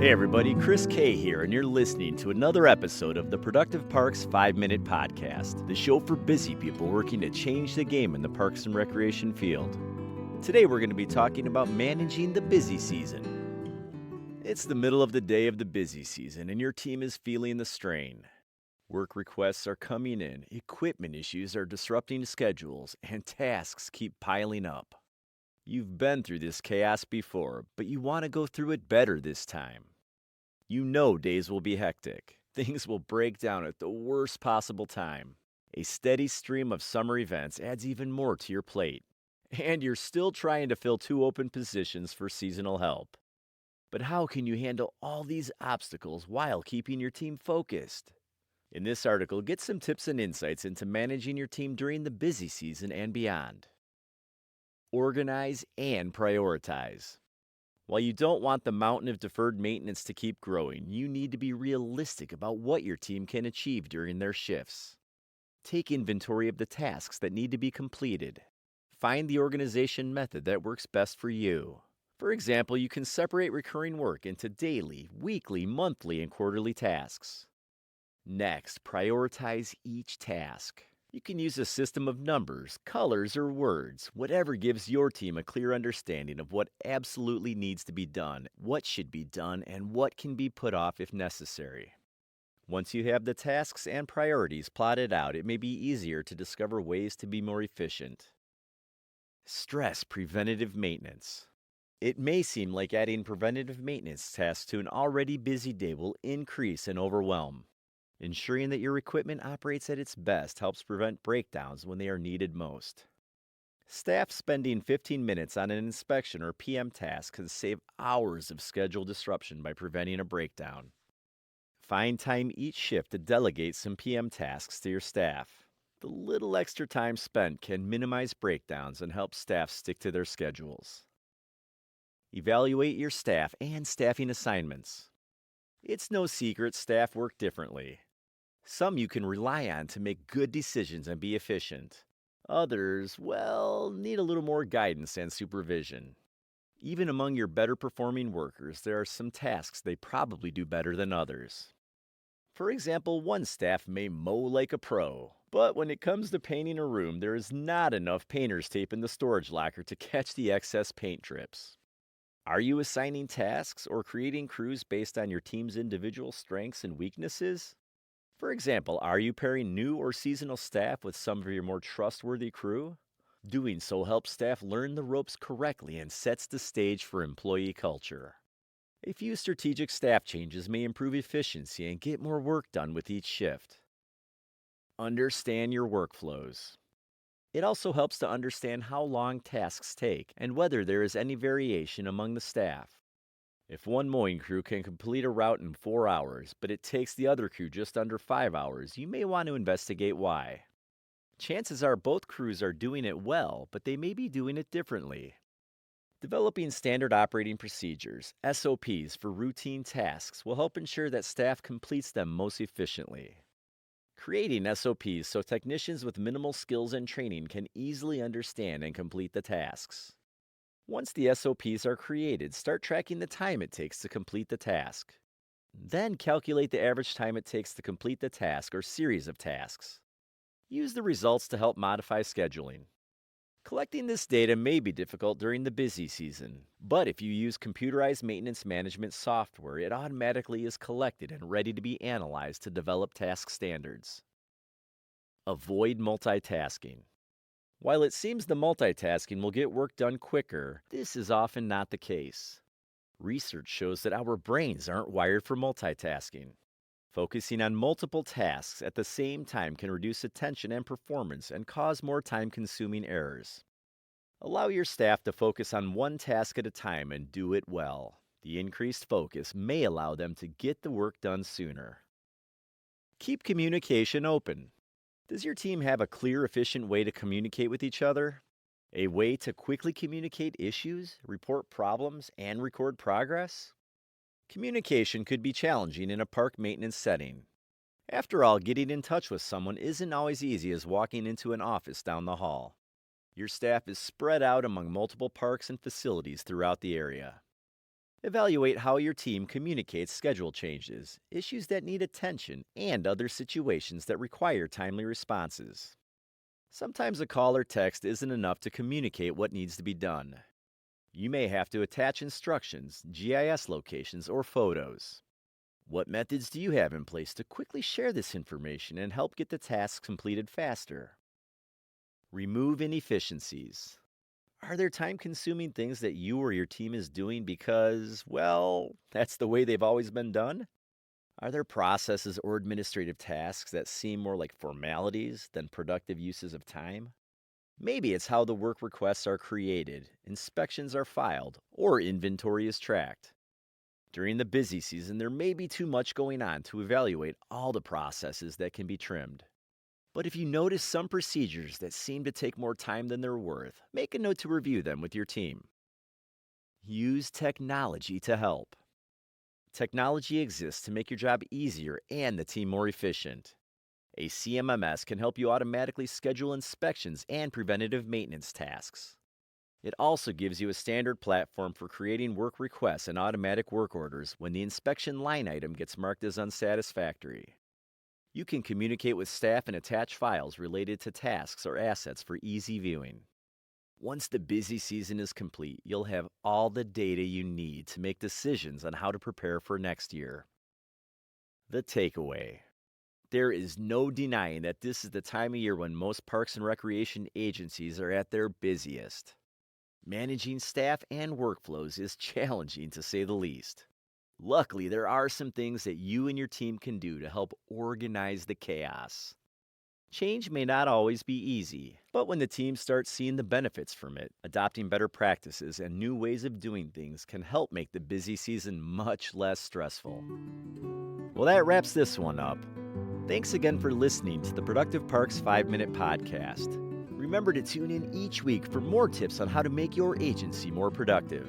Hey everybody, Chris K here, and you're listening to another episode of the Productive Parks 5-Minute Podcast, the show for busy people working to change the game in the parks and recreation field. Today we're going to be talking about managing the busy season. It's the middle of the day of the busy season, and your team is feeling the strain. Work requests are coming in, equipment issues are disrupting schedules, and tasks keep piling up. You've been through this chaos before, but you want to go through it better this time. You know days will be hectic. Things will break down at the worst possible time. A steady stream of summer events adds even more to your plate. And you're still trying to fill 2 open positions for seasonal help. But how can you handle all these obstacles while keeping your team focused? In this article, get some tips and insights into managing your team during the busy season and beyond. Organize and prioritize. While you don't want the mountain of deferred maintenance to keep growing, you need to be realistic about what your team can achieve during their shifts. Take inventory of the tasks that need to be completed. Find the organization method that works best for you. For example, you can separate recurring work into daily, weekly, monthly, and quarterly tasks. Next, prioritize each task. You can use a system of numbers, colors, or words, whatever gives your team a clear understanding of what absolutely needs to be done, what should be done, and what can be put off if necessary. Once you have the tasks and priorities plotted out, it may be easier to discover ways to be more efficient. Stress preventative maintenance. It may seem like adding preventative maintenance tasks to an already busy day will increase and overwhelm. Ensuring that your equipment operates at its best helps prevent breakdowns when they are needed most. Staff spending 15 minutes on an inspection or PM task can save hours of schedule disruption by preventing a breakdown. Find time each shift to delegate some PM tasks to your staff. The little extra time spent can minimize breakdowns and help staff stick to their schedules. Evaluate your staff and staffing assignments. It's no secret staff work differently. Some you can rely on to make good decisions and be efficient. Others, well, need a little more guidance and supervision. Even among your better performing workers, there are some tasks they probably do better than others. For example, one staff may mow like a pro, but when it comes to painting a room, there is not enough painter's tape in the storage locker to catch the excess paint drips. Are you assigning tasks or creating crews based on your team's individual strengths and weaknesses? For example, are you pairing new or seasonal staff with some of your more trustworthy crew? Doing so helps staff learn the ropes correctly and sets the stage for employee culture. A few strategic staff changes may improve efficiency and get more work done with each shift. Understand your workflows. It also helps to understand how long tasks take and whether there is any variation among the staff. If one mowing crew can complete a route in 4 hours, but it takes the other crew just under 5 hours, you may want to investigate why. Chances are both crews are doing it well, but they may be doing it differently. Developing standard operating procedures, SOPs, for routine tasks will help ensure that staff completes them most efficiently. Creating SOPs so technicians with minimal skills and training can easily understand and complete the tasks. Once the SOPs are created, start tracking the time it takes to complete the task. Then calculate the average time it takes to complete the task or series of tasks. Use the results to help modify scheduling. Collecting this data may be difficult during the busy season, but if you use computerized maintenance management software, it automatically is collected and ready to be analyzed to develop task standards. Avoid multitasking. While it seems the multitasking will get work done quicker, this is often not the case. Research shows that our brains aren't wired for multitasking. Focusing on multiple tasks at the same time can reduce attention and performance and cause more time-consuming errors. Allow your staff to focus on one task at a time and do it well. The increased focus may allow them to get the work done sooner. Keep communication open. Does your team have a clear, efficient way to communicate with each other? A way to quickly communicate issues, report problems, and record progress? Communication could be challenging in a park maintenance setting. After all, getting in touch with someone isn't always easy as walking into an office down the hall. Your staff is spread out among multiple parks and facilities throughout the area. Evaluate how your team communicates schedule changes, issues that need attention, and other situations that require timely responses. Sometimes a call or text isn't enough to communicate what needs to be done. You may have to attach instructions, GIS locations, or photos. What methods do you have in place to quickly share this information and help get the tasks completed faster? Remove inefficiencies. Are there time consuming things that you or your team is doing because, well, that's the way they've always been done? Are there processes or administrative tasks that seem more like formalities than productive uses of time? Maybe it's how the work requests are created, inspections are filed, or inventory is tracked. During the busy season, there may be too much going on to evaluate all the processes that can be trimmed. But if you notice some procedures that seem to take more time than they're worth, make a note to review them with your team. Use technology to help. Technology exists to make your job easier and the team more efficient. A CMMS can help you automatically schedule inspections and preventative maintenance tasks. It also gives you a standard platform for creating work requests and automatic work orders when the inspection line item gets marked as unsatisfactory. You can communicate with staff and attach files related to tasks or assets for easy viewing. Once the busy season is complete, you'll have all the data you need to make decisions on how to prepare for next year. The takeaway. There is no denying that this is the time of year when most parks and recreation agencies are at their busiest. Managing staff and workflows is challenging to say the least. Luckily, there are some things that you and your team can do to help organize the chaos. Change may not always be easy, but when the team starts seeing the benefits from it, adopting better practices and new ways of doing things can help make the busy season much less stressful. Well, that wraps this one up. Thanks again for listening to the Productive Parks 5-Minute Podcast. Remember to tune in each week for more tips on how to make your agency more productive.